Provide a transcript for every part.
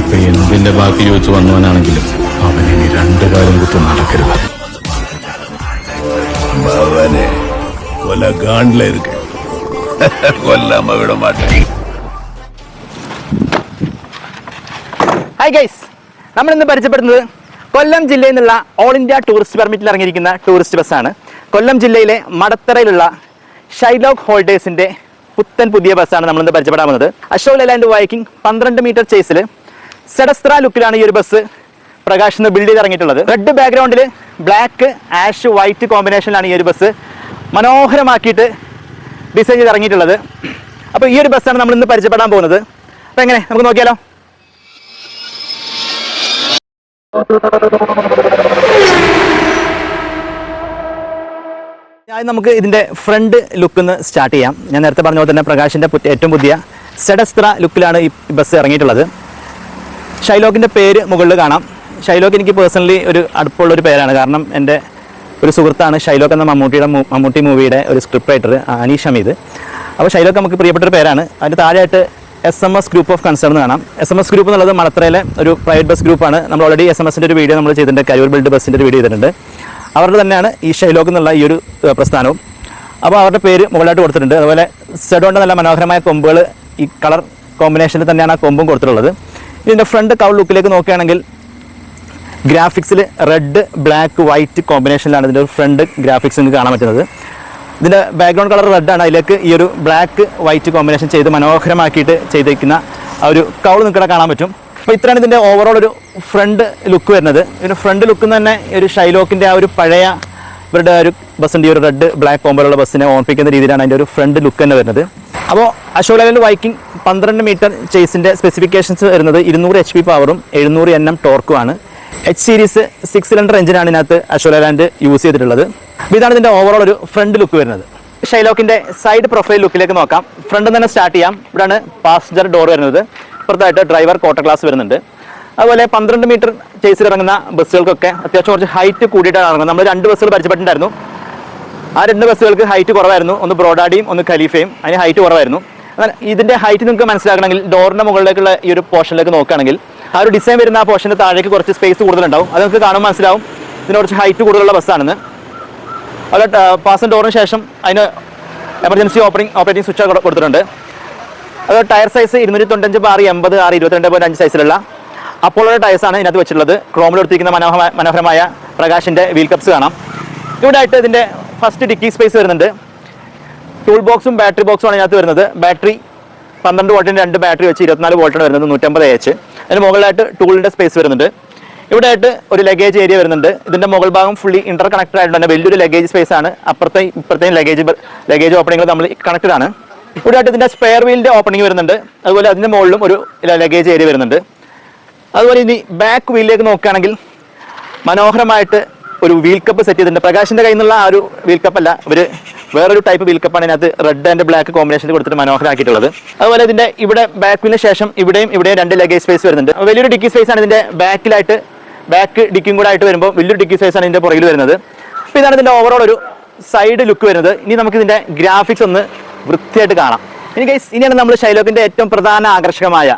ഇപ്പൊ എന്തിന്റെ ബാക്കി ചോദിച്ചു വന്നവനാണെങ്കിലും അവനെ രണ്ടു കാലം കുത്തി നടക്കരുത്. അവനെ കൊലകാണ്ടില ഇരിക്ക കൊല്ലാമ വിട മാട്ടേ. ഹായ് ഗൈസ്, നമ്മൾ ഇന്ന് പരിചയപ്പെടുന്നത് കൊല്ലം ജില്ലയിൽ നിന്നുള്ള ഓൾ ഇന്ത്യ ടൂറിസ്റ്റ് പെർമിറ്റിൽ ഇറങ്ങിയിരിക്കുന്ന ടൂറിസ്റ്റ് ബസ്സാണ്. കൊല്ലം ജില്ലയിലെ മടത്തറയിലുള്ള ഷൈലോക്ക് ഹോൾഡേഴ്സിന്റെ പുത്തൻ പുതിയ ബസ്സാണ് നമ്മളിന്ന് പരിചയപ്പെടാൻ വന്നത്. അശോക് ലെലാൻഡ് വൈക്കിംഗ് 12 മീറ്റർ ചേസിൽ സെഡസ്ത്ര ലുക്കിലാണ് ഈ ഒരു ബസ് പ്രകാശ് ബിൽഡ് ചെയ്ത് ഇറങ്ങിയിട്ടുള്ളത്. റെഡ് ബാക്ക്ഗ്രൗണ്ടിൽ ബ്ലാക്ക് ആഷ് വൈറ്റ് കോമ്പിനേഷനിലാണ് ഈ ഒരു ബസ് മനോഹരമാക്കിയിട്ട് ഡിസൈൻ ചെയ്ത് ഇറങ്ങിയിട്ടുള്ളത്. അപ്പോൾ ഈ ഒരു ബസ്സാണ് നമ്മൾ ഇന്ന് പരിചയപ്പെടാൻ പോകുന്നത്. അപ്പോൾ എങ്ങനെ നമുക്ക് നോക്കിയാലോ. നമുക്ക് ഇതിന്റെ ഫ്രണ്ട് ലുക്ക് ഒന്ന് സ്റ്റാർട്ട് ചെയ്യാം. ഞാൻ നേരത്തെ പറഞ്ഞ പോലെ തന്നെ പ്രകാശിന്റെ ഏറ്റവും പുതിയ സെഡസ്ത്ര ലുക്കിലാണ് ഈ ബസ് ഇറങ്ങിയിട്ടുള്ളത്. ഷൈലോക്കിന്റെ പേര് മുകളിൽ കാണാം. ഷൈലോക്ക് എനിക്ക് പേഴ്സണലി ഒരു അടുപ്പമുള്ളൊരു പേരാണ്. കാരണം എൻ്റെ ഒരു സുഹൃത്താണ് ഷൈലോക്ക് എന്ന മമ്മൂട്ടി മൂവിയുടെ ഒരു സ്ക്രിപ്റ്റ് റൈറ്റർ അനീഷ് ഹമീദ്. അപ്പോൾ ഷൈലോക്ക് നമുക്ക് പ്രിയപ്പെട്ടൊരു പേരാണ്. അതിൻ്റെ താഴെയായിട്ട് SMS ഗ്രൂപ്പ് ഓഫ് കൺസേൺ കാണാം. SMS ഗ്രൂപ്പ് എന്നുള്ളത് മലത്തറയിലെ ഒരു പ്രൈവറ്റ് ബസ് ഗ്രൂപ്പാണ്. നമ്മൾ ഓൾറെഡി SMS-ൻ്റെ ഒരു വീഡിയോ നമ്മൾ ചെയ്തിട്ടുണ്ട്. കരൂർ ബിൽഡ് ബസ്സിൻ്റെ ഒരു വീഡിയോ ചെയ്തിട്ടുണ്ട്. അവരുടെ തന്നെയാണ് ഈ ഷൈലോക്ക് എന്നുള്ള ഈ ഒരു പ്രസ്ഥാനവും. അപ്പോൾ അവരുടെ പേര് മുകളിലായിട്ട് കൊടുത്തിട്ടുണ്ട്. അതുപോലെ സെഡോൻ്റെ നല്ല മനോഹരമായ കൊമ്പുകൾ ഈ കളർ കോമ്പിനേഷനിൽ തന്നെയാണ് ആ കൊമ്പും കൊടുത്തിട്ടുള്ളത്. ഇതിൻ്റെ ഫ്രണ്ട് കൗൾ ലുക്കിലേക്ക് നോക്കുകയാണെങ്കിൽ ഗ്രാഫിക്സിൽ റെഡ് ബ്ലാക്ക് വൈറ്റ് കോമ്പിനേഷനിലാണ് ഇതിൻ്റെ ഒരു ഫ്രണ്ട് ഗ്രാഫിക്സ് നിങ്ങൾക്ക് കാണാൻ പറ്റുന്നത്. ഇതിൻ്റെ ബാക്ക്ഗ്രൗണ്ട് കളർ റെഡാണ്. അതിലേക്ക് ഈ ഒരു ബ്ലാക്ക് വൈറ്റ് കോമ്പിനേഷൻ ചെയ്ത് മനോഹരമാക്കിയിട്ട് ചെയ്തിരിക്കുന്ന ആ ഒരു കൗൾ നിങ്ങൾക്ക് കാണാൻ പറ്റും. അപ്പോൾ ഇത്രയാണ് ഇതിൻ്റെ ഓവറോൾ ഒരു ഫ്രണ്ട് ലുക്ക് വരുന്നത്. ഇതിൻ്റെ ഫ്രണ്ട് ലുക്ക് തന്നെ ഒരു ഷൈലോക്കിൻ്റെ ആ ഒരു പഴയ ഇവരുടെ ഒരു ബസ്സിൻ്റെ ഒരു റെഡ് ബ്ലാക്ക് കോമ്പോലുള്ള ബസ്സിനെ ഓർമ്മിപ്പിക്കുന്ന രീതിയിലാണ് അതിൻ്റെ ഒരു ഫ്രണ്ട് ലുക്ക് തന്നെ വരുന്നത്. അപ്പോൾ അശോക് ലെലാൻഡ് വൈക്കിംഗ് 12 മീറ്റർ ചേസിൻ്റെ സ്പെസിഫിക്കേഷൻസ് വരുന്നത് 200 HP പവറും 700 Nm ടോർക്കുമാണ്. H സീരീസ് 6 സിലിണ്ടർ എഞ്ചിനാണ് ഇതിനകത്ത് അശോക് ലെലാൻഡ് യൂസ് ചെയ്തിട്ടുള്ളത്. അപ്പോൾ ഇതാണ് ഇതിൻ്റെ ഓവറോൾ ഒരു ഫ്രണ്ട് ലുക്ക് വരുന്നത്. ഷൈലോക്കിൻ്റെ സൈഡ് പ്രൊഫൈൽ ലുക്കിലേക്ക് നോക്കാം. ഫ്രണ്ട് തന്നെ സ്റ്റാർട്ട് ചെയ്യാം. ഇവിടെയാണ് പാസഞ്ചർ ഡോർ വരുന്നത്. ഇപ്പുറത്തായിട്ട് ഡ്രൈവർ ക്വാർട്ടർ ഗ്ലാസ് വരുന്നുണ്ട്. അതുപോലെ 12 മീറ്റർ ചേസിൽ ഇറങ്ങുന്ന ബസ്സുകൾക്കൊക്കെ അത്യാവശ്യം കുറച്ച് ഹൈറ്റ് കൂടിയിട്ടാണ് ഇറങ്ങുന്നത്. നമ്മൾ 2 ബസ്സുകൾ പരിചയപ്പെട്ടിട്ടുണ്ടായിരുന്നു. ആ 2 ബസ്സുകൾക്ക് ഹൈറ്റ് കുറവായിരുന്നു. ഒന്ന് ബ്രോഡാഡിയും ഒന്ന് ഖലീഫയും. അതിന് ഹൈറ്റ് കുറവായിരുന്നു. എന്നാൽ ഇതിൻ്റെ ഹൈറ്റ് നിങ്ങൾക്ക് മനസ്സിലാക്കണമെങ്കിൽ ഡോറിൻ്റെ മുകളിലേക്കുള്ള ഈ ഒരു പോർഷനിലേക്ക് നോക്കുകയാണെങ്കിൽ ആ ഒരു ഡിസൈൻ വരുന്ന ആ പോർഷൻ്റെ താഴേക്ക് കുറച്ച് സ്പേസ് കൂടുതലുണ്ടാവും. അത് നിങ്ങൾക്ക് കാണുമ്പോൾ മനസ്സിലാവും ഇതിന് കുറച്ച് ഹൈറ്റ് കൂടുതലുള്ള ബസ്സാണെന്ന്. അതുപോലെ പാസഞ്ചർ ഡോറിന് ശേഷം അതിന് എമർജൻസി ഓപ്പറേറ്റിംഗ് സ്വിച്ച് കൊടുത്തിട്ടുണ്ട്. അത് ടയർ സൈസ് 295/80 22.5 സൈസിലുള്ള അപ്പോളോയുടെ ടയർസാണ് ഇതിനകത്ത് വെച്ചിട്ടുള്ളത്. ക്രോമിൽ കൊടുത്തിരിക്കുന്ന മനോഹരമായ പ്രകാശിൻ്റെ വീൽ കപ്സ് കാണാം. ഇവിടെ ആയിട്ട് ഇതിൻ്റെ ഫസ്റ്റ് ഡിക്കി സ്പേസ് വരുന്നുണ്ട്. ടൂൾ ബോക്സും ബാറ്ററി ബോക്സും ആണ് ഇതിനകത്ത് വരുന്നത്. ബാറ്ററി 12 വോൾട്ടിൻ്റെ 2 ബാറ്ററി വെച്ച് 24 വോൾട്ടാണ് വരുന്നത്, 150 AH. അതിന് മുകളിലായിട്ട് ടൂളിൻ്റെ സ്പേസ് വരുന്നുണ്ട്. ഇവിടെ ആയിട്ട് ഒരു ലഗേജ് ഏരിയ വരുന്നുണ്ട്. ഇതിൻ്റെ മുകൾ ഭാഗം ഫുള്ളി ഇന്റർ കണക്റ്റഡ് ആയിട്ട് തന്നെ വലിയൊരു ലഗേജ് സ്പേസ് ആണ്. അപ്പുറത്തെയും ഇപ്പുറത്തെയും ലഗേജ് ഓപ്പണിങ്ങൾ നമ്മൾ കണക്റ്റഡ് ആണ്. ഇവിടെ ആയിട്ട് ഇതിൻ്റെ സ്പെയർ വീലിൻ്റെ ഓപ്പണിംഗ് വരുന്നുണ്ട്. അതുപോലെ അതിൻ്റെ മുകളിലും ഒരു ലഗേജ് ഏരിയ വരുന്നുണ്ട്. അതുപോലെ ഇനി ബാക്ക് വീലിലേക്ക് നോക്കുകയാണെങ്കിൽ മനോഹരമായിട്ട് ഒരു വീൽ കപ്പ് സെറ്റ് ചെയ്തിട്ടുണ്ട്. പ്രകാശിൻ്റെ കയ്യിൽ നിന്നുള്ള ആ ഒരു വീൽ കപ്പല്ല, ഒരു വേറൊരു ടൈപ്പ് വീൽ കപ്പാണ് ഇതിനകത്ത് റെഡ് ആൻഡ് ബ്ലാക്ക് കോമ്പിനേഷനിൽ കൊടുത്തിട്ട് മനോഹരമാക്കിയിട്ടുള്ളത്. അതുപോലെ ഇതിൻ്റെ ഇവിടെ ബാക്ക് വീലിന് ശേഷം ഇവിടെയും 2 ലഗേജ് സ്പേസ് വരുന്നുണ്ട്. വലിയൊരു ഡിക്കി സ്പേസ് ആണ് ഇതിൻ്റെ ബാക്കിലായിട്ട്. ബാക്ക് ഡിക്കിയും കൂടെ ആയിട്ട് വരുമ്പോൾ വലിയൊരു ഡിക്കി സ്പേസ് ആണ് ഇതിൻ്റെ പുറകിൽ വരുന്നത്. അപ്പോൾ ഇതാണ് ഇതിൻ്റെ ഓവറോൾ ഒരു സൈഡ് ലുക്ക് വരുന്നത്. ഇനി നമുക്ക് ഇതിൻ്റെ ഗ്രാഫിക്സ് ഒന്ന് വൃത്തിയായിട്ട് കാണാം. ഇനിയാണ് നമ്മൾ ഷൈലോക്കിൻ്റെ ഏറ്റവും പ്രധാന ആകർഷകമായ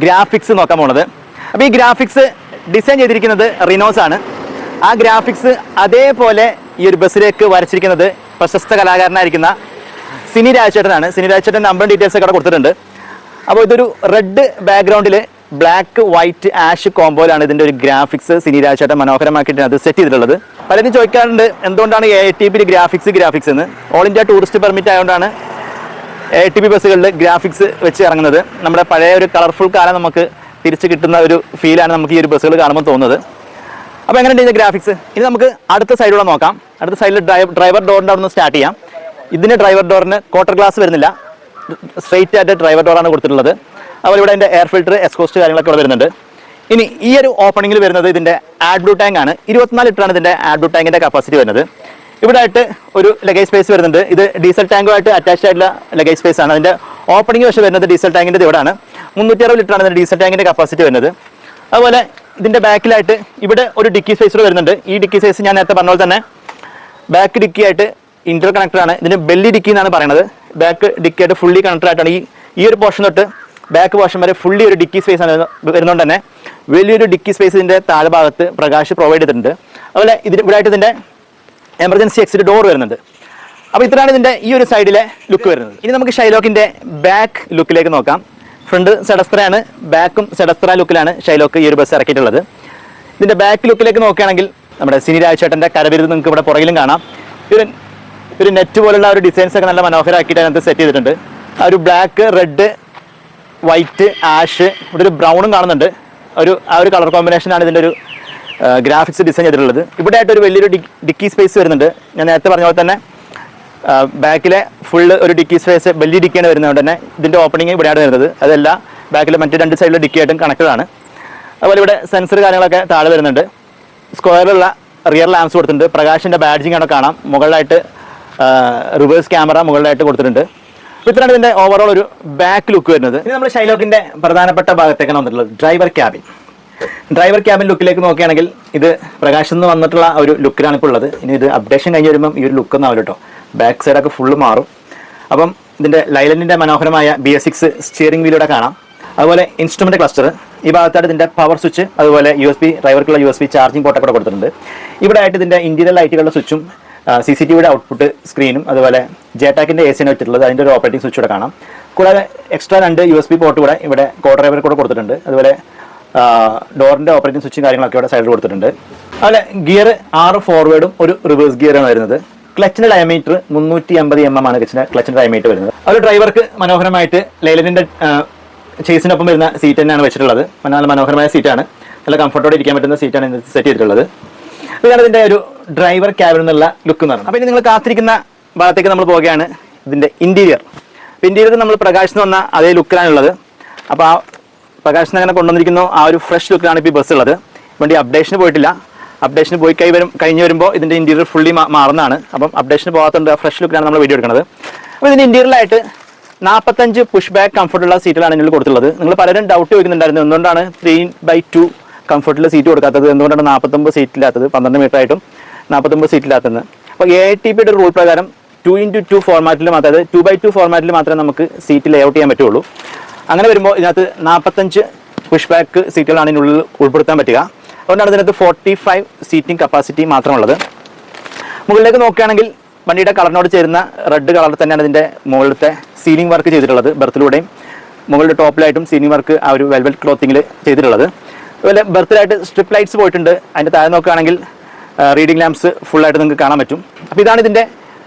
ഗ്രാഫിക്സ് നോക്കാൻ പോണത്. അപ്പോൾ ഈ ഗ്രാഫിക്സ് ഡിസൈൻ ചെയ്തിരിക്കുന്നത് റിനോസ് ആണ്. ആ ഗ്രാഫിക്സ് അതേപോലെ ഈ ഒരു ബസ്സിലേക്ക് വരച്ചിരിക്കുന്നത് പ്രശസ്ത കലാകാരനായിരിക്കുന്ന സിനി രാജചേട്ടനാണ്. സിനി രാജചേട്ടൻ നമ്പർ ഡീറ്റെയിൽസ് ഒക്കെ കൊടുത്തിട്ടുണ്ട്. അപ്പോൾ ഇതൊരു റെഡ് ബാക്ക്ഗ്രൗണ്ടിൽ ബ്ലാക്ക് വൈറ്റ് ആഷ് കോമ്പോയിലാണ് ഇതിൻ്റെ ഒരു ഗ്രാഫിക്സ് സിനി രാജചേട്ടൻ മനോഹരമാക്കിയിട്ട് അത് സെറ്റ് ചെയ്തിട്ടുള്ളത്. പലരും ചോദിക്കാറുണ്ട് എന്തുകൊണ്ടാണ് ATP ഗ്രാഫിക്സ് എന്ന്. ഓൾ ഇന്ത്യ ടൂറിസ്റ്റ് പെർമിറ്റ് ആയതുകൊണ്ടാണ് ATP ബസ്സുകളിൽ ഗ്രാഫിക്സ് വെച്ച് ഇറങ്ങുന്നത്. നമ്മുടെ പഴയ ഒരു കളർഫുൾ കാലം നമുക്ക് തിരിച്ച് കിട്ടുന്ന ഒരു ഫീലാണ് നമുക്ക് ഈ ഒരു ബസ്സുകൾ കാണുമ്പോൾ തോന്നുന്നത്. അപ്പോൾ എങ്ങനെയുണ്ട് ഇതിൻ്റെ ഗ്രാഫിക്സ്? ഇനി നമുക്ക് അടുത്ത സൈഡിലൂടെ നോക്കാം. അടുത്ത സൈഡിൽ ഡ്രൈവർ ഡോറിൻ്റെ അവിടെ നിന്ന് സ്റ്റാർട്ട് ചെയ്യാം. ഇതിന് ഡ്രൈവർ ഡോറിന് ക്വാർട്ടർ ഗ്ലാസ് വരുന്നില്ല, സ്ട്രെയിറ്റ് ആയിട്ട് ഡ്രൈവർ ഡോറാണ് കൊടുത്തിട്ടുള്ളത്. അതുപോലെ ഇവിടെ അതിൻ്റെ എയർ ഫിൽറ്റർ എക്സ്ഹോസ്റ്റ് കാര്യങ്ങളൊക്കെ ഇവിടെ വരുന്നുണ്ട്. ഇനി ഈ ഒരു ഓപ്പണിംഗിൽ വരുന്നത് ഇതിൻ്റെ ആഡ്ബ്ലൂ ടാങ്ക് ആണ്. 24 ലിറ്ററാണ് ഇതിൻ്റെ ആഡ്ബ്ലൂ ടാങ്കിൻ്റെ കപ്പാസിറ്റി വരുന്നത്. ഇവിടെ ആയിട്ട് ഒരു ലഗേജ് സ്പേസ് വരുന്നുണ്ട്. ഇത് ഡീസൽ ടാങ്കുമായിട്ട് അറ്റാച്ച്ഡ് ആയിട്ടുള്ള ലഗേജ് സ്പേസ് ആണ്. അതിൻ്റെ ഓപ്പണിംഗ് വശം വരുന്നത് ഡീസൽ ടാങ്കിൻ്റെ ഇവിടെയാണ്. 360 ലിറ്ററാണ് ഇതിൻ്റെ ഡീസൽ ടാങ്കിൻ്റെ കപ്പാസിറ്റി വരുന്നത്. അതുപോലെ ഇതിൻ്റെ ബാക്കിലായിട്ട് ഇവിടെ ഒരു ഡിക്കി സ്പേസ് വരുന്നുണ്ട്. ഈ ഡിക്കി സ്പേസ് ഞാൻ നേരത്തെ പറഞ്ഞ പോലെ തന്നെ ബാക്ക് ഡിക്കി ആയിട്ട് ഇന്റർ കണക്ടർ ആണ്. ഇതിന് ബെല്ലി ഡിക്കി എന്നാണ് പറയുന്നത്. ബാക്ക് ഡിക്കി ആയിട്ട് ഫുള്ളി കണക്ടർ ആയിട്ടാണ് ഈ ഒരു പോർഷൻ തൊട്ട് ബാക്ക് പോർഷൻ വരെ ഫുള്ളി ഒരു ഡിക്കി സ്പേസ് ആണ് വരുന്നതുകൊണ്ട് തന്നെ വലിയൊരു ഡിക്കി സ്പേസ് ഇതിൻ്റെ താഴ്ഭാഗത്ത് പ്രകാശ് പ്രൊവൈഡ് ചെയ്തിട്ടുണ്ട്. അതുപോലെ ഇവിടെ ആയിട്ട് ഇതിൻ്റെ എമർജൻസി എക്സിറ്റ് ഡോർ വരുന്നുണ്ട്. അപ്പോൾ ഇത്രയാണ് ഇതിൻ്റെ ഈ ഒരു സൈഡിലെ ലുക്ക് വരുന്നത്. ഇനി നമുക്ക് ഷൈലോക്കിൻ്റെ ബാക്ക് ലുക്കിലേക്ക് നോക്കാം. ഫ്രണ്ട് സെഡസ്ത്രയാണ്, ബാക്കും സെഡസ്ത്ര ലുക്കിലാണ് ഷൈലോക്ക് ഈ ഒരു ബസ് ഇറക്കിയിട്ടുള്ളത്. ഇതിൻ്റെ ബാക്ക് ലുക്കിലേക്ക് നോക്കുകയാണെങ്കിൽ നമ്മുടെ സിനി രാജേട്ടൻ്റെ കരവിരുത് നിങ്ങൾക്ക് ഇവിടെ പുറകിലും കാണാം. ഒരു നെറ്റ് പോലുള്ള ഒരു ഡിസൈൻസ് ഒക്കെ നല്ല മനോഹരമാക്കിയിട്ട് അതിനകത്ത് സെറ്റ് ചെയ്തിട്ടുണ്ട്. ആ ഒരു ബ്ലാക്ക്, റെഡ്, വൈറ്റ്, ആഷ്, ഇവിടെ ഒരു ബ്രൗണും കാണുന്നുണ്ട്. ആ ഒരു കളർ കോമ്പിനേഷനാണ് ഇതിൻ്റെ ഒരു ഗ്രാഫിക്സ് ഡിസൈൻ ചെയ്തിട്ടുള്ളത്. ഇവിടെ ആയിട്ട് ഒരു വലിയൊരു ഡിക്കി സ്പേസ് വരുന്നുണ്ട്. ഞാൻ നേരത്തെ പറഞ്ഞ പോലെ തന്നെ ബാക്കിലെ ഫുള്ള് ഒരു ഡിക്കി സ്പേസ് വലിയ ഡിക്കിയാണ് വരുന്നതുകൊണ്ട് തന്നെ ഇതിൻ്റെ ഓപ്പണിങ് ഇവിടെയാണ് വരുന്നത്. അതല്ല ബാക്കിലെ മറ്റ് രണ്ട് സൈഡിലെ ഡിക്കി ആയിട്ടും കണക്റ്റഡ് ആണ്. അതുപോലെ ഇവിടെ സെൻസർ കാര്യങ്ങളൊക്കെ താഴെ വരുന്നുണ്ട്. സ്ക്വയറിലുള്ള റിയർ ലാംപ്സ് കൊടുത്തിട്ടുണ്ട്. പ്രകാശിൻ്റെ ബാഡ്ജിങ് ആണ് കാണാം. മുകളിലായിട്ട് റിവേഴ്സ് ക്യാമറ മുകളിലായിട്ട് കൊടുത്തിട്ടുണ്ട്. അപ്പോൾ ഇത്രയാണ് ഇതിൻ്റെ ഓവറോൾ ഒരു ബാക്ക് ലുക്ക് വരുന്നത്. ഇനി നമ്മൾ ഷൈലോക്കിൻ്റെ പ്രധാനപ്പെട്ട ഭാഗത്തേക്കാണ് വന്നിട്ടുള്ളത്, ഡ്രൈവർ ക്യാബിൻ. ഡ്രൈവർ ക്യാബിൻ ലുക്കിലേക്ക് നോക്കുകയാണെങ്കിൽ ഇത് പ്രകാശിൽ നിന്ന് വന്നിട്ടുള്ള ഒരു ലുക്കിലാണ് ഇപ്പോൾ ഉള്ളത്. ഇനി ഇത് അപ്ഡേഷൻ കഴിഞ്ഞ് വരുമ്പം ഈ ഒരു ലുക്കൊന്നും ആവില്ല കേട്ടോ. ബാക്ക് സൈഡൊക്കെ ഫുള്ള് മാറും. അപ്പം ഇതിൻ്റെ ലൈലൻഡിൻ്റെ മനോഹരമായ BS6 സ്റ്റിയറിംഗ് വീലൂടെ കാണാം. അതുപോലെ ഇൻസ്ട്രുമെൻ്റ് ക്ലസ്റ്റർ ഈ ഭാഗത്തായിട്ട് ഇതിൻ്റെ പവർ സ്വിച്ച്, അതുപോലെ USB ഡ്രൈവർക്കുള്ള USB ചാർജിങ് പോർട്ടൊക്കെ കൂടെ കൊടുത്തിട്ടുണ്ട്. ഇവിടെ ആയിട്ട് ഇതിൻ്റെ ഇൻറ്റീരിയർ ലൈറ്റുകളുടെ സ്വിച്ചും CCTVയുടെ ഔട്ട്പുട്ട് സ്ക്രീനും അതുപോലെ JTACൻ്റെ AC ആണ് വെച്ചിട്ടുള്ളത്. അതിൻ്റെ ഒരു ഓപ്പറേറ്റിംഗ് സ്വിച്ച് കൂടെ കാണാം. കൂടാതെ എക്സ്ട്രാ 2 USB പോർട്ട് കൂടെ ഇവിടെ കോ ഡ്രൈവർ കൂടെ കൊടുത്തിട്ടുണ്ട്. അതുപോലെ ഡോറിൻ്റെ ഓപ്പറേറ്റിംഗ് സ്വിച്ചും കാര്യങ്ങളൊക്കെ ഇവിടെ സൈഡിൽ കൊടുത്തിട്ടുണ്ട്. അതുപോലെ ഗിയർ 6 ഫോർവേഡും ഒരു റിവേഴ്സ് ഗിയറാണ് വരുന്നത്. ക്ലച്ചിൻ്റെ ഡയമീറ്റർ 350 mm ആണ് ക്ലച്ചിൻ്റെ ഡയമീറ്റർ വരുന്നത്. അത് ഡ്രൈവർക്ക് മനോഹരമായിട്ട് ലൈലൻഡിൻ്റെ ചേസിനൊപ്പം വരുന്ന സീറ്റ് തന്നെയാണ് വെച്ചിട്ടുള്ളത്. നല്ല മനോഹരമായ സീറ്റാണ്, നല്ല കംഫർട്ടോടെ ഇരിക്കാൻ പറ്റുന്ന സീറ്റാണ് ഇതിന് സെറ്റ് ചെയ്തിട്ടുള്ളത്. ഇതാണ് ഇതിൻ്റെ ഒരു ഡ്രൈവർ ക്യാബിൻ എന്നുള്ള ലുക്ക് എന്ന് പറയുന്നത്. അപ്പോൾ ഇനി നിങ്ങൾ കാത്തിരിക്കുന്ന ഭാഗത്തേക്ക് നമ്മൾ പോവുകയാണ്. ഇതിൻ്റെ ഇൻറ്റീരിയർ നമ്മൾ പ്രകാശിന് വന്ന അതേ ലുക്കിലാണുള്ളത്. അപ്പോൾ ആ പ്രകാശിന് അങ്ങനെ കൊണ്ടുവന്നിരിക്കുന്നു ആ ഒരു ഫ്രഷ് ലുക്കിലാണ് ഇപ്പോൾ ഈ ബസ് ഉള്ളത്. വണ്ടി അപ്ഡേഷന് പോയിട്ടില്ല. അപ്ഡേഷന് പോയി കഴിഞ്ഞ് വരുമ്പോൾ ഇതിൻ്റെ ഇൻറ്റീരിയർ ഫുള്ളി മാറുന്നതാണ്. അപ്പം അപ്ഡേഷന് പോകാത്തതുകൊണ്ട് ഫ്രഷ് ലുക്കിലാണ് നമ്മൾ വീഡിയോ എടുക്കുന്നത്. അപ്പോൾ ഇതിൻ്റെ ഇൻറ്റീരിയറിലായിട്ട് 45 പുഷ് ബാക്ക് കംഫർട്ടുള്ള സീറ്റിലാണ് ഇതിൽ കൊടുത്തുള്ളത്. നിങ്ങൾ പലരും ഡൗട്ട് ചോദിക്കുന്നുണ്ടായിരുന്നു, എന്തുകൊണ്ടാണ് 3/2 കംഫർട്ടിൽ സീറ്റ് കൊടുക്കാത്തത്, എന്തുകൊണ്ടാണ് 49 സീറ്റില്ലാത്തത്, 12 മീറ്റർ ആയിട്ടും 49 സീറ്റില്ലാത്തത്. അപ്പോൾ AITBയുടെ റൂൾ പ്രകാരം 2x2 ഫോർമാറ്റിൽ മാത്രമേ, അതായത് 2/2 ഫോർമാറ്റിൽ മാത്രമേ നമുക്ക് സീറ്റ് ലേഔട്ട് ചെയ്യാൻ പറ്റുള്ളൂ. അങ്ങനെ വരുമ്പോൾ ഇതിനകത്ത് 45 പുഷ് ബാക്ക് സീറ്റുകളാണ് ഇതിനുള്ളിൽ ഉൾപ്പെടുത്താൻ പറ്റുക. അതുകൊണ്ടാണ് ഇതിനകത്ത് 45 സീറ്റിംഗ് കപ്പാസിറ്റി മാത്രമുള്ളത്. മുകളിലേക്ക് നോക്കുകയാണെങ്കിൽ വണ്ടിയുടെ കളറിനോട് ചേരുന്ന റെഡ് കളർ തന്നെയാണ് ഇതിൻ്റെ മുകളിലത്തെ സീലിംഗ് വർക്ക് ചെയ്തിട്ടുള്ളത്. ബർത്തിലൂടെയും മുകളിലെ ടോപ്പിലായിട്ടും സീലിംഗ് വർക്ക് ആ ഒരു വെൽവെറ്റ് ക്ലോത്തിങ്ങിൽ ചെയ്തിട്ടുള്ളത്. അതുപോലെ ബർത്തിലായിട്ട് സ്ട്രിപ്പ് ലൈറ്റ്സ് പോയിട്ടുണ്ട്. അതിൻ്റെ താഴെ നോക്കുകയാണെങ്കിൽ റീഡിംഗ് ലാംപ്സ് ഫുള്ളായിട്ട് നിങ്ങൾക്ക് കാണാൻ പറ്റും. അപ്പോൾ ഇതാണ് ഇതിൻ്റെ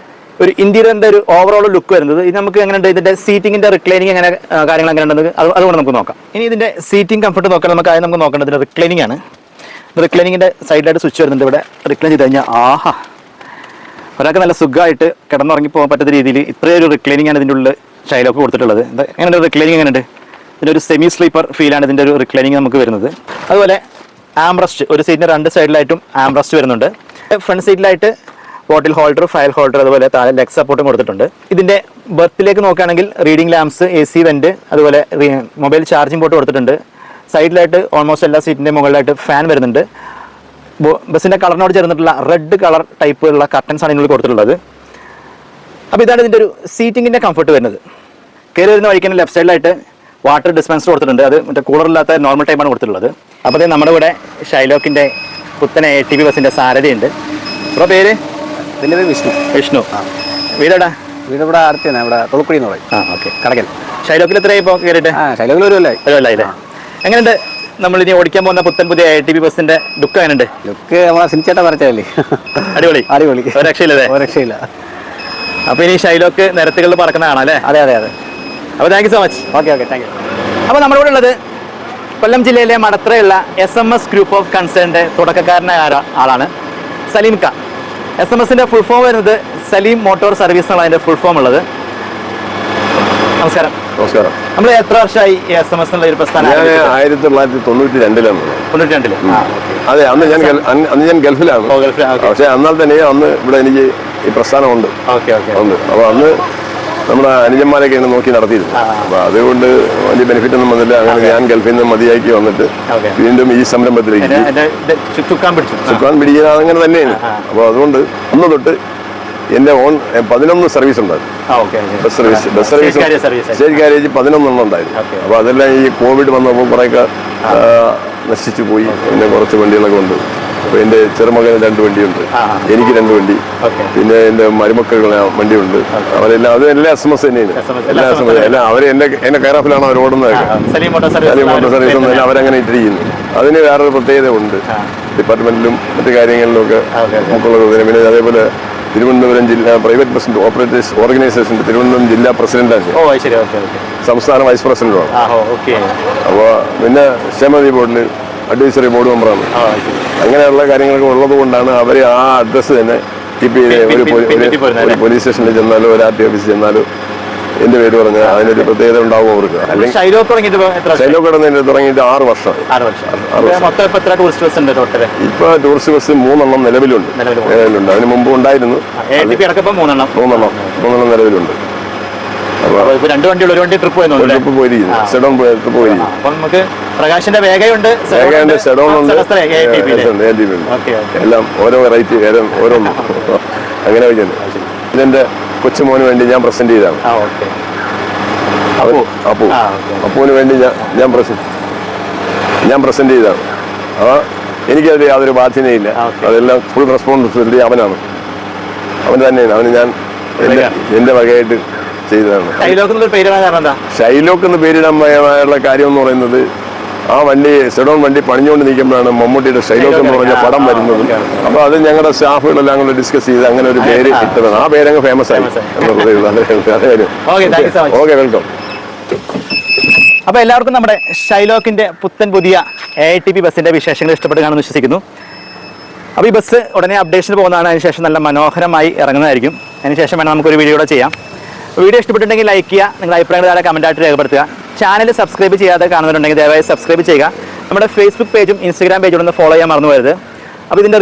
ഒരു ഇൻറ്റീരിയറിൻ്റെ ഒരു ഓവറോൾ ലുക്ക് വരുന്നത്. ഇത് നമുക്ക് എങ്ങനെയുണ്ട്, ഇതിൻ്റെ സീറ്റിങ്ങിൻ്റെ റിക്ലൈനിങ് എങ്ങനെ കാര്യങ്ങൾ എങ്ങനെ ഉണ്ടെന്ന് അതുകൊണ്ട് നമുക്ക് നോക്കാം. ഇനി ഇതിൻ്റെ സീറ്റിംഗ് കംഫർട്ട് നോക്കാൻ നമുക്ക് ആദ്യം നമുക്ക് നോക്കേണ്ടത് ഇതിൻ്റെ റിക്ലൈനിങ് ആണ്. റിക്ലൈനിങ്ങിൻ്റെ സൈഡിലായിട്ട് സ്വിച്ച് വരുന്നുണ്ട്. ഇവിടെ റിക്ലൈൻ ചെയ്ത് കഴിഞ്ഞാൽ ആഹാ, ഒരാൾക്ക് നല്ല സുഖമായിട്ട് കിടന്നുറങ്ങി പോകാൻ പറ്റുന്ന രീതിയിൽ ഇത്രയൊരു റിക്ലൈനിങ് ആണ് ഇതിൻ്റെ ഉള്ളിൽ ഷൈലോക്ക് കൊടുത്തിട്ടുള്ളത്. എങ്ങനെയുണ്ട് റിക്ലൈനിങ്, എങ്ങനെയുണ്ട്? ഇതിൻ്റെ ഒരു സെമി സ്ലീപ്പർ ഫീലാണ് ഇതിൻ്റെ ഒരു റിക്ലൈനിങ് നമുക്ക് വരുന്നത്. അതുപോലെ ആംബ്രസ്റ്റ്, ഒരു സീറ്റിന് 2 സൈഡിലായിട്ടും ആംബ്രസ്റ്റ് വരുന്നുണ്ട്. ഫ്രണ്ട് സീറ്റിലായിട്ട് ബോട്ടിൽ ഹോൾഡർ, ഫയൽ ഹോൾഡർ, അതുപോലെ താഴെ ലെഗ് സപ്പോർട്ടും കൊടുത്തിട്ടുണ്ട്. ഇതിൻ്റെ ബർത്തിലേക്ക് നോക്കുകയാണെങ്കിൽ റീഡിംഗ് ലാംപ്സ്, AC വെന്റ്, അതുപോലെ മൊബൈൽ ചാർജിംഗ് പോർട്ട് കൊടുത്തിട്ടുണ്ട്. സൈഡിലായിട്ട് ഓൾമോസ്റ്റ് എല്ലാ സീറ്റിൻ്റെ മുകളിലായിട്ട് ഫാൻ വരുന്നുണ്ട്. ബസ്സിൻ്റെ കളറിനോട് ചേർന്നിട്ടുള്ള റെഡ് കളർ ടൈപ്പുള്ള കർട്ടൻസ് ആണ് ഇതിനുള്ളിൽ കൊടുത്തിട്ടുള്ളത്. അപ്പോൾ ഇതാണ് ഇതിൻ്റെ ഒരു സീറ്റിങ്ങിൻ്റെ കംഫർട്ട് വരുന്നത്. കയറി വരുന്ന വഴിക്ക് ലെഫ്റ്റ് സൈഡിലായിട്ട് വാട്ടർ ഡിസ്പെൻസർ കൊടുത്തിട്ടുണ്ട്. അത് മറ്റേ കൂളറില്ലാത്ത നോർമൽ ടൈപ്പാണ് കൊടുത്തിട്ടുള്ളത്. അപ്പോൾ നമ്മുടെ ഇവിടെ ഷൈലോക്കിൻ്റെ പുത്തൻ ATV ബസ്സിൻ്റെ സാരഥിയുണ്ട്. അപ്പോൾ പേര്? ഇതിൻ്റെ പേര് വിഷ്ണു. വീടെടാ? വീട് ഇവിടെ അടുത്ത് തന്നെ, ഇവിടെ തൊളുക്കുടി എന്ന് പറയും. ഓക്കെ. കടക്കൽ. ഷൈലോക്കിൽ എത്രയായി ഇപ്പോൾ കയറിയിട്ട്? ഷൈലോക്കിൽ ഒരു കൊല്ലമായില്ലേ? എങ്ങനെയുണ്ട് നമ്മളിനി ഓടിക്കാൻ പോകുന്ന പുതിയ ATV ബസ്സിന്റെ ലുക്ക്? എങ്ങനെയുണ്ട് ലുക്ക്? നമ്മളെ സിനിച്ചേട്ട വരച്ചല്ലേ, അടിപൊളി. ഒരു രക്ഷയില്ല. അപ്പൊ ഇനി ഷൈലോക്ക് നിരത്തുകളിൽ പറക്കുന്ന കാണാം അല്ലേ? അതെ. അപ്പോൾ thank you so much. Okay, thank you. അപ്പോൾ നമ്മുടെ കൂടെ ഉള്ളത് കൊല്ലം ജില്ലയിലെ മടത്രയുള്ള SMS ഗ്രൂപ്പ് ഓഫ് കൺസേണിന്റെ തുടക്കക്കാരനായ ആളാണ് സലീം ക. SMS-ന്റെ ഫുൾ ഫോം വരുന്നത് സലീം മോട്ടോർ സർവീസ് എന്നാണ് അതിന്റെ ഫുൾ ഫോം ഉള്ളത്. നമസ്കാരം. നമ്മൾ എത്ര വർഷമായി SMS എന്നുള്ള ഒരു പ്രസ്ഥാനം? 1992 അതെ. അന്ന് ഞാൻ ഗൾഫിലാണ്. പക്ഷെ എന്നാൽ തന്നെ അന്ന് ഇവിടെ എനിക്ക് ഈ പ്രസ്ഥാനമുണ്ട്. അപ്പൊ അന്ന് നമ്മുടെ അനുജന്മാരൊക്കെ എന്നെ നോക്കി നടത്തിയിരുന്നു. അപ്പൊ അതുകൊണ്ട് വലിയ ബെനിഫിറ്റ് ഒന്നും വന്നില്ല. അങ്ങനെ ഞാൻ ഗൾഫിൽ നിന്ന് മതിയാക്കി വന്നിട്ട് വീണ്ടും ഈ സംരംഭത്തിലേക്ക് ചുക്കാൻ പിടിക്കുക അങ്ങനെ തന്നെയാണ്. അപ്പൊ അതുകൊണ്ട് അന്ന് തൊട്ട് എൻ്റെ ഓൺ 11 സർവീസ് ഉണ്ടായിരുന്നു. ബസ് സർവീസ് സ്റ്റേറ്റ് കാരേജ് 11 ഉണ്ടായിരുന്നു. അപ്പോൾ അതെല്ലാം ഈ കോവിഡ് വന്നപ്പോൾ കുറേയൊക്കെ നശിച്ചു പോയി. പിന്നെ കുറച്ച് വണ്ടികളൊക്കെ ഉണ്ട്. അപ്പോൾ എൻ്റെ ചെറുമകന് 2 വണ്ടിയുണ്ട്, എനിക്ക് 2 വണ്ടി, പിന്നെ എൻ്റെ മരുമക്കളുടെ വണ്ടിയുണ്ട്. അവരെല്ലാം അത് എല്ലാ SMS തന്നെയാണ്. എല്ലാ SMS എല്ലാം അവർ എൻ്റെ കെയർ-ഓഫിലാണ് അവർ ഓടുന്നത്. സലീം മോട്ടോർ സർവീസ് ഒന്നും അവരങ്ങനെ ഇട്ടിരിക്കുന്നു. അതിന് വേറൊരു പ്രത്യേകത ഉണ്ട്. ഡിപ്പാർട്ട്മെന്റിലും മറ്റു കാര്യങ്ങളിലും ഒക്കെ നമുക്കുള്ളത്. പിന്നെ അതേപോലെ തിരുവനന്തപുരം ജില്ലാ പ്രൈവറ്റ് ബസ് ഓപ്പറേറ്റേഴ്സ് ഓർഗനൈസേഷൻ്റെ തിരുവനന്തപുരം ജില്ലാ പ്രസിഡന്റാണ്, സംസ്ഥാന വൈസ് പ്രസിഡന്റുമാണ്. അപ്പോൾ പിന്നെ ക്ഷേമനിധി ബോർഡിൽ അഡ്വൈസറി ബോർഡ് മെമ്പറാണ്. അങ്ങനെയുള്ള കാര്യങ്ങളൊക്കെ ഉള്ളത് കൊണ്ടാണ് അവർ ആ അഡ്രസ്സ് തന്നെ കീപ്പ് ചെയ്ത് ഒരു പോലീസ് സ്റ്റേഷനിൽ ചെന്നാലോ ഒരു RT ഓഫീസിൽ ചെന്നാലോ എന്റെ പേര് പറഞ്ഞാൽ അതിനൊരു പ്രത്യേകത ഉണ്ടാവും അവർക്ക്. അല്ലെങ്കിൽ ഷൈലോക്ക് തുടങ്ങിയിട്ട് 6 വർഷം. ഇപ്പൊ ടൂറിസ്റ്റ് ബസ് 3 നിലവിലുണ്ട്. അതിന് മുമ്പ് ഉണ്ടായിരുന്നു 3 നിലവിലുണ്ട്. രണ്ട് വണ്ടിയുള്ള ഒരു വണ്ടി ട്രിപ്പ് പോയിരിക്കുന്നു. സെഡോൺ ട്രിപ്പ് പോയിരിക്കുന്നു. നമുക്ക് പ്രകാശിന്റെ വേഗയുണ്ട്, സെഡോൺ ഉണ്ട്, എല്ലാം ഓരോ വെറൈറ്റി ഓരോന്നും അങ്ങനെ വെക്കുന്നു. ഇതെന്റെ കൊച്ചുമോന് വേണ്ടി ഞാൻ പ്രസന്റ് ചെയ്താണ്. അപ്പുവിന് വേണ്ടി ഞാൻ പ്രസന്റ് ചെയ്താണ്. എനിക്കതിൽ യാതൊരു ബാധ്യതയില്ല. അതെല്ലാം ഫുൾ റെസ്പോൺസിബിലിറ്റി അവനാണ്, അവൻ തന്നെയാണ്. അവന് ഞാൻ എന്റെ വകയായിട്ട് ചെയ്തതാണ്. ഷൈലോക്ക് എന്ന് പേരിടാനുള്ള കാര്യം എന്ന് പറയുന്നത്, ആ വണ്ടി സെഡോൺ വണ്ടി പണിഞ്ഞുകൊണ്ട് നിൽക്കുമ്പോഴാണ് മമ്മൂട്ടിയുടെ ഷൈലോക്ക് എന്ന് പറഞ്ഞ പടം വരുന്നതും. അപ്പോൾ അത് ഞങ്ങളുടെ സ്റ്റാഫുകളെല്ലാം കൂടെ ഡിസ്കസ് ചെയ്ത് അങ്ങനെ ഒരു പേര് ഇട്ടതാണ്. ആ പേരങ്ങ് ഫേമസ് ആയി. Okay, welcome. അപ്പോൾ എല്ലാവർക്കും നമ്മുടെ ഷൈലോക്കിന്റെ പുത്തൻ പുതിയ AITP ബസ്സിന്റെ വിശേഷങ്ങൾ ഇഷ്ടപ്പെട്ട് കാണുമെന്ന് വിശ്വസിക്കുന്നു. അപ്പോൾ ഈ ബസ് ഉടനെ അപ്ഡേഷന് പോകുന്നതാണ്. അതിനുശേഷം നല്ല മനോഹരമായി ഇറങ്ങുന്നതായിരിക്കും. അതിനുശേഷം വേണം നമുക്കൊരു വീഡിയോ കൂടെ ചെയ്യാം. വീഡിയോ ഇഷ്ടപ്പെട്ടിട്ടുണ്ടെങ്കിൽ ലൈക്ക് ചെയ്യുക, നിങ്ങളുടെ അഭിപ്രായങ്ങൾ താഴെ കമൻറ്റായിട്ട് രേഖപ്പെടുത്തുക. ചാനൽ സബ്സ്ക്രൈബ് ചെയ്യാതെ കാണുന്നുണ്ടെങ്കിൽ ദയവായി സബ്സ്ക്രൈബ് ചെയ്യുക. നമ്മുടെ ഫേസ്ബുക്ക് പേജും ഇൻസ്റ്റാഗ്രാം പേജും ഒന്ന് ഫോളോ ചെയ്യാൻ മറന്നു പോകരുത്. അപ്പോൾ ഇതിൻ്റെ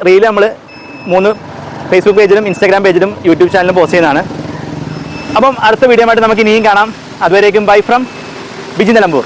റീല് നമ്മൾ 3 ഫേസ്ബുക്ക് പേജിലും ഇൻസ്റ്റാഗ്രാം പേജിലും യൂട്യൂബ് ചാനലിലും പോസ്റ്റ് ചെയ്യുന്നതാണ്. അപ്പം അടുത്ത വീഡിയോ ആയിട്ട് നമുക്ക് ഇനിയും കാണാം. അതുവരേക്കും ബൈ ഫ്രം ബിജി നിലമ്പൂർ.